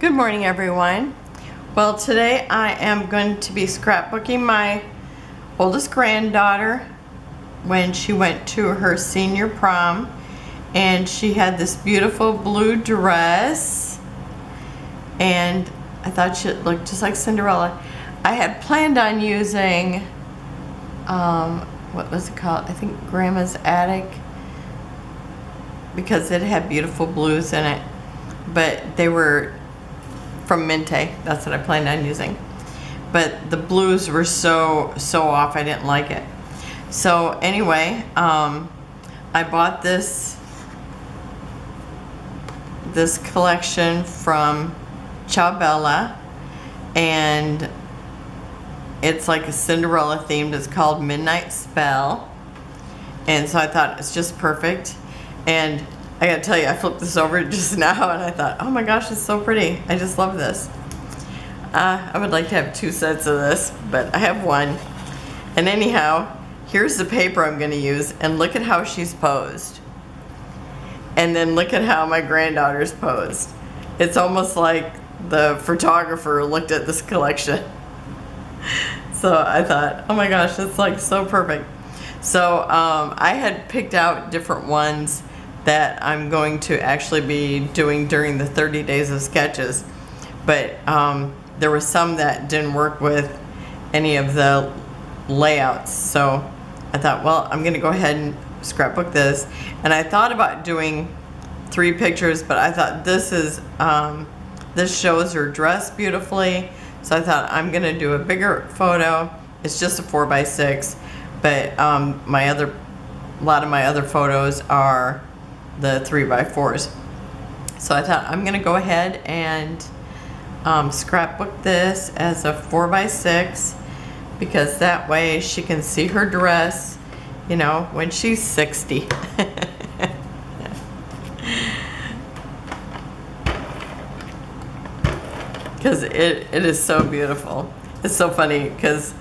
Good morning, everyone. Well, today I am going to be scrapbooking my oldest granddaughter when she went to her senior prom, and she had this beautiful blue dress, and I thought she looked just like Cinderella. I had planned on using what was it called? I think Grandma's Attic, because it had beautiful blues in it, but they were from Minte. That's what I planned on using, but the blues were so off. I didn't like it. So anyway, I bought this collection from Ciao, and it's like a Cinderella themed. It's called Midnight Spell, and so I thought it's just perfect. And I gotta tell you, I flipped this over just now and I thought, oh my gosh, it's so pretty. I just love this. I would like to have 2 sets of this, but I have one. And anyhow, here's the paper I'm gonna use, and look at how she's posed. And then look at how my granddaughter's posed. It's almost like the photographer looked at this collection. So I thought, oh my gosh, that's like so perfect. So I had picked out different ones that I'm going to actually be doing during the 30 days of sketches, but there were some that didn't work with any of the layouts, so I thought, well, I'm gonna go ahead and scrapbook this. And I thought about doing 3 pictures, but I thought this shows her dress beautifully, so I thought I'm gonna do a bigger photo. It's just a 4x6, but a lot of my other photos are the 3x4s. So I thought I'm gonna go ahead and scrapbook this as a 4x6, because that way she can see her dress, you know, when she's 60. Because it is so beautiful. It's so funny because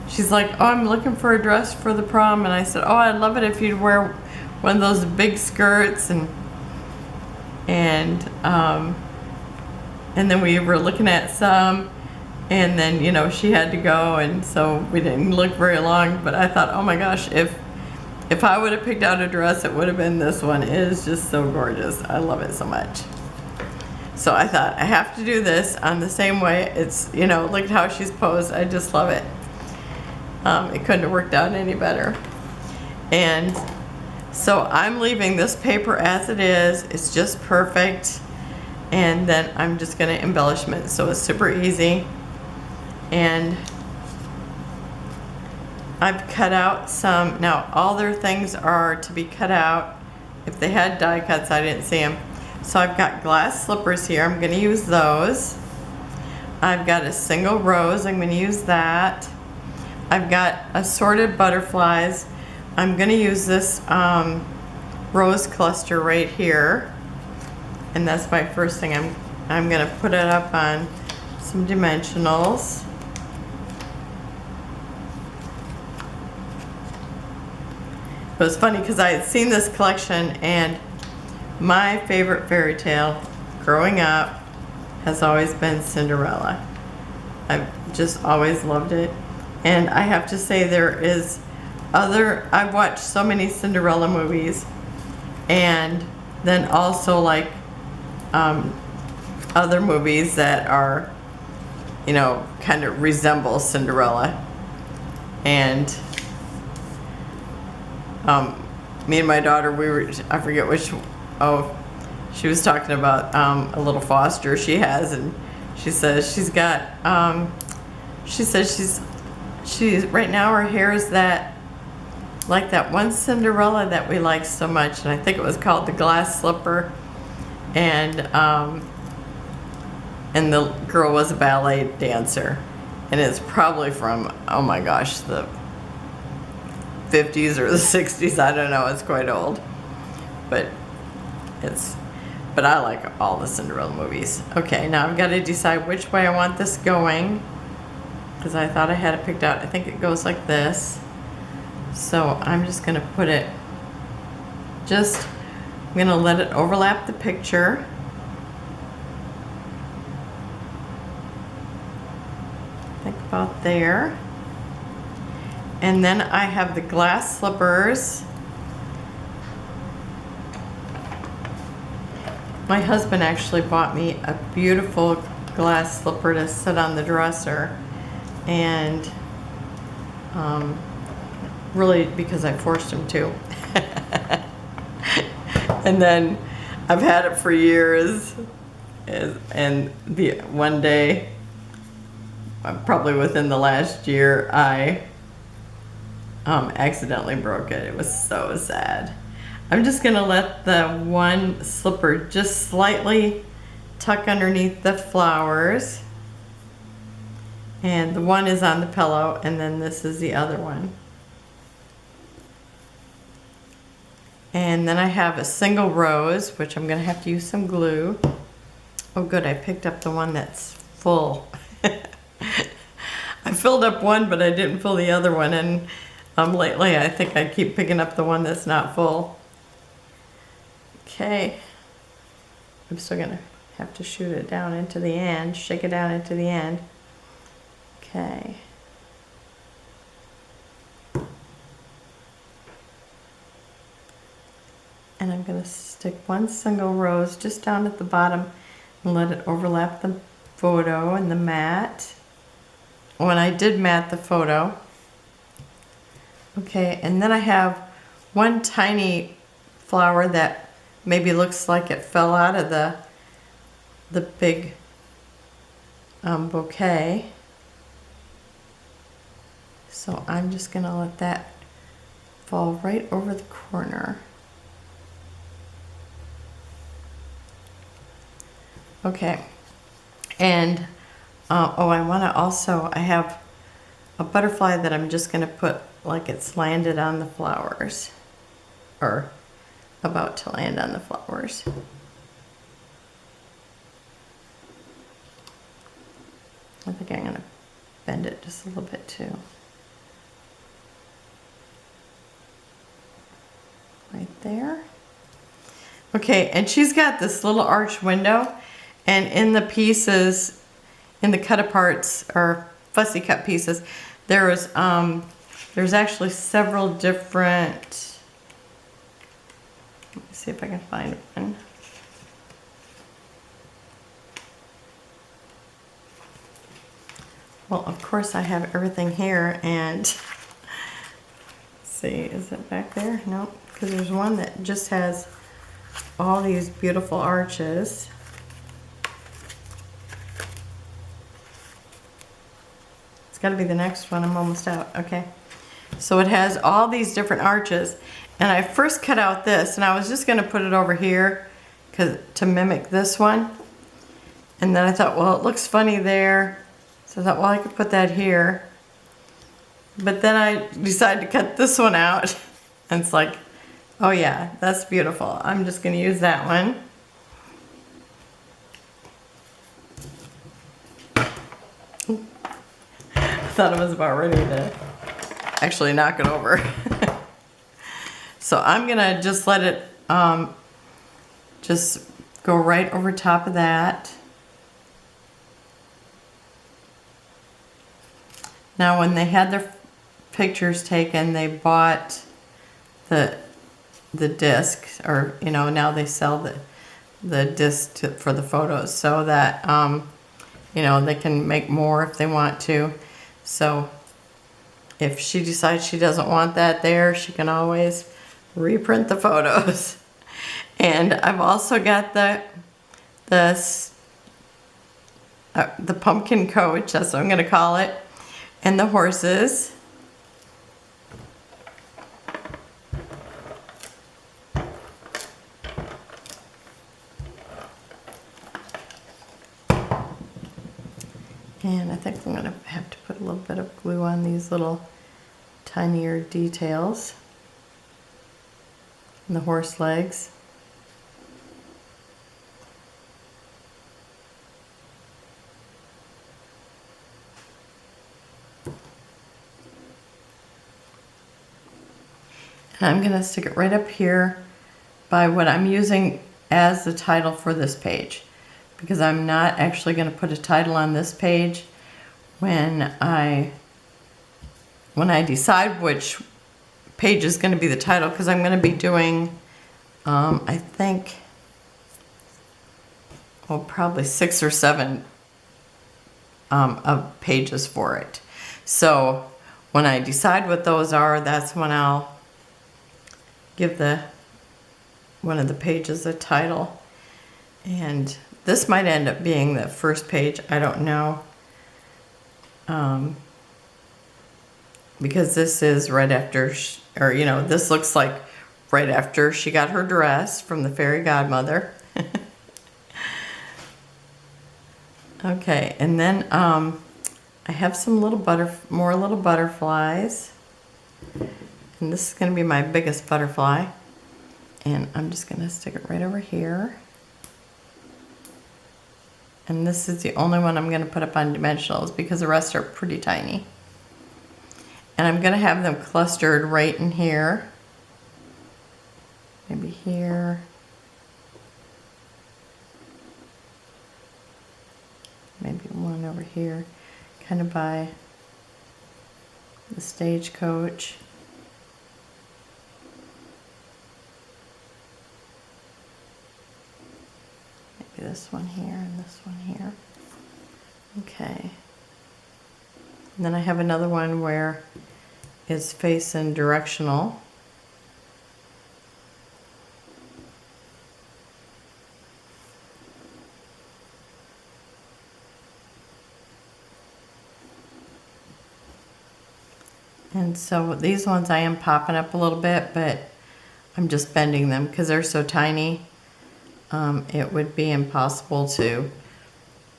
she's like, oh, I'm looking for a dress for the prom, and I said, oh, I'd love it if you'd wear one of those big skirts, and then we were looking at some, and then, you know, she had to go, and so we didn't look very long. But I thought, oh my gosh, if I would have picked out a dress, it would have been this one. It is just so gorgeous. I love it so much. So I thought I have to do this on the same way. It's, you know, look at how she's posed. I just love it. It couldn't have worked out any better. And so I'm leaving this paper as it is. It's just perfect. And then I'm just gonna embellishment. So it's super easy. And I've cut out some. Now all their things are to be cut out. If they had die cuts, I didn't see them. So I've got glass slippers here. I'm gonna use those. I've got a single rose. I'm gonna use that. I've got assorted butterflies. I'm gonna use this rose cluster right here, and that's my first thing. I'm gonna put it up on some dimensionals. It was funny because I had seen this collection, and my favorite fairy tale growing up has always been Cinderella. I've just always loved it. And I have to say, I've watched so many Cinderella movies, and then also like other movies that are, you know, kind of resemble Cinderella. And me and my daughter, I forget which, she was talking about a little foster she has, and she says she's got, she's right now her hair is that, like that one Cinderella that we liked so much, and I think it was called the glass slipper, and the girl was a ballet dancer, and it's probably from, oh my gosh, the 50s or the 60s, I don't know, it's quite old, but I like all the Cinderella movies. Okay, now I've got to decide which way I want this going, because I thought I had it picked out. I think it goes like this. So I'm just going to put it, I'm going to let it overlap the picture. about there. And then I have the glass slippers. My husband actually bought me a beautiful glass slipper to sit on the dresser, and really because I forced him to. And then I've had it for years, and one day, probably within the last year, I accidentally broke it. It was so sad. I'm just gonna let the one slipper just slightly tuck underneath the flowers, and the one is on the pillow, and then this is the other one. And then I have a single rose, which I'm gonna have to use some glue. Oh good, I picked up the one that's full. I filled up one, but I didn't fill the other one, and lately I think I keep picking up the one that's not full. Okay, I'm still gonna have to shoot it down into the end, shake it down into the end. Okay. And I'm gonna stick one single rose just down at the bottom and let it overlap the photo and the mat. When I did mat the photo. Okay, and then I have one tiny flower that maybe looks like it fell out of the big bouquet. So I'm just gonna let that fall right over the corner. Okay, and I want to also, I have a butterfly that I'm just going to put like it's landed on the flowers, or about to land on the flowers. I think I'm going to bend it just a little bit too. Right there. Okay, and she's got this little arch window. And in the pieces, in the cut aparts or fussy cut pieces, there's actually several different. Let me see if I can find one. Well, of course I have everything here, and let's see, is it back there? No, because there's one that just has all these beautiful arches. Got to be the next one. I'm almost out. Okay, so it has all these different arches, and I first cut out this, and I was just going to put it over here to mimic this one, and then I thought, well, it looks funny there, so I thought, well, I could put that here, but then I decided to cut this one out, and it's like, oh yeah, that's beautiful. I'm just going to use that one. Thought I was about ready to actually knock it over. So I'm gonna just let it just go right over top of that. Now when they had their pictures taken, they bought the disc, or now they sell the disc for the photos, so that they can make more if they want to. So if she decides she doesn't want that there, she can always reprint the photos. And I've also got the pumpkin coach, that's what I'm going to call it, and the horses. And I think I'm going to have to put a little bit of glue on these little tinier details. And the horse legs. And I'm going to stick it right up here by what I'm using as the title for this page, because I'm not actually going to put a title on this page. when I decide which page is going to be the title, because I'm going to be doing, I think, well, probably 6 or 7 of pages for it. So when I decide what those are, that's when I'll give one of the pages a title. And this might end up being the first page, I don't know. Because this is right after, this looks like right after she got her dress from the fairy godmother. Okay, and then I have some more little butterflies. And this is going to be my biggest butterfly. And I'm just going to stick it right over here. And this is the only one I'm going to put up on dimensionals because the rest are pretty tiny. And I'm going to have them clustered right in here. Maybe here. Maybe one over here, kind of by the stagecoach. Maybe this one here and this one here. Okay. And then I have another one where it's facing directional. And so these ones I am popping up a little bit, but I'm just bending them because they're so tiny. It would be impossible to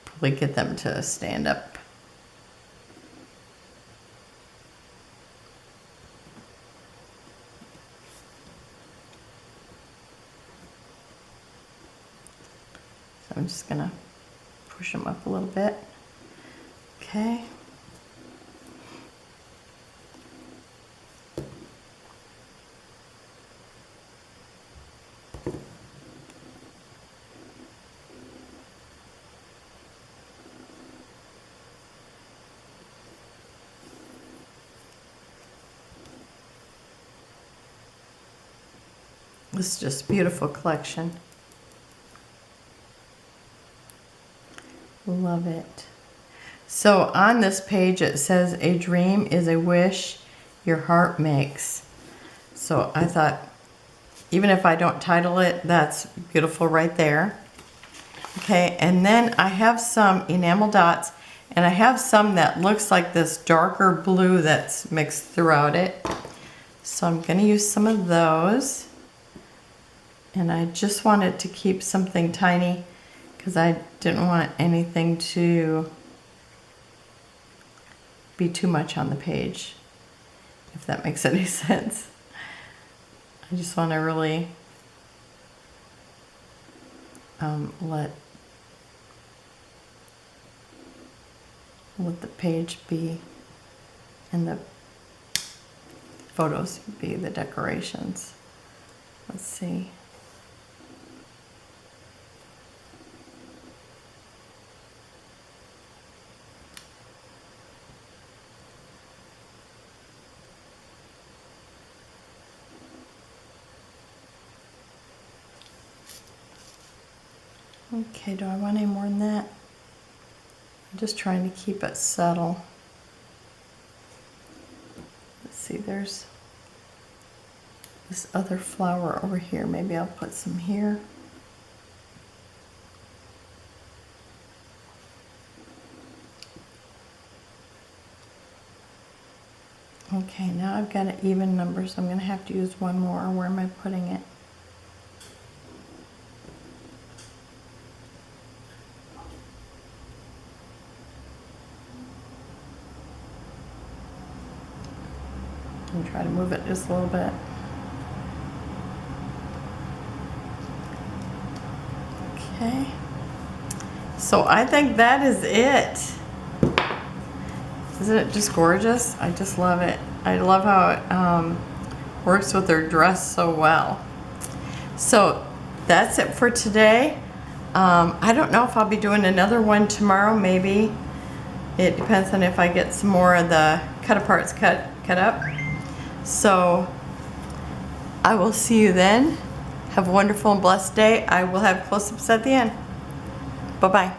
probably get them to stand up. So I'm just gonna push them up a little bit. Okay. This is just a beautiful collection. Love it. So on this page it says, a dream is a wish your heart makes. So I thought, even if I don't title it, that's beautiful right there. Okay, and then I have some enamel dots, and I have some that looks like this darker blue that's mixed throughout it. So I'm going to use some of those. And I just wanted to keep something tiny because I didn't want anything to be too much on the page, if that makes any sense. I just want to really let the page be and the photos be the decorations. Let's see. Okay, do I want any more than that? I'm just trying to keep it subtle. Let's see, there's this other flower over here. Maybe I'll put some here. Okay, now I've got an even number, so I'm going to have to use one more. Where am I putting it? And try to move it just a little bit. Okay. So I think that is it. Isn't it just gorgeous? I just love it. I love how it works with her dress so well. So that's it for today. I don't know if I'll be doing another one tomorrow. Maybe It depends on if I get some more of the cut aparts cut up. So I will see you then. Have a wonderful and blessed day. I will have close-ups at the end. Bye-bye.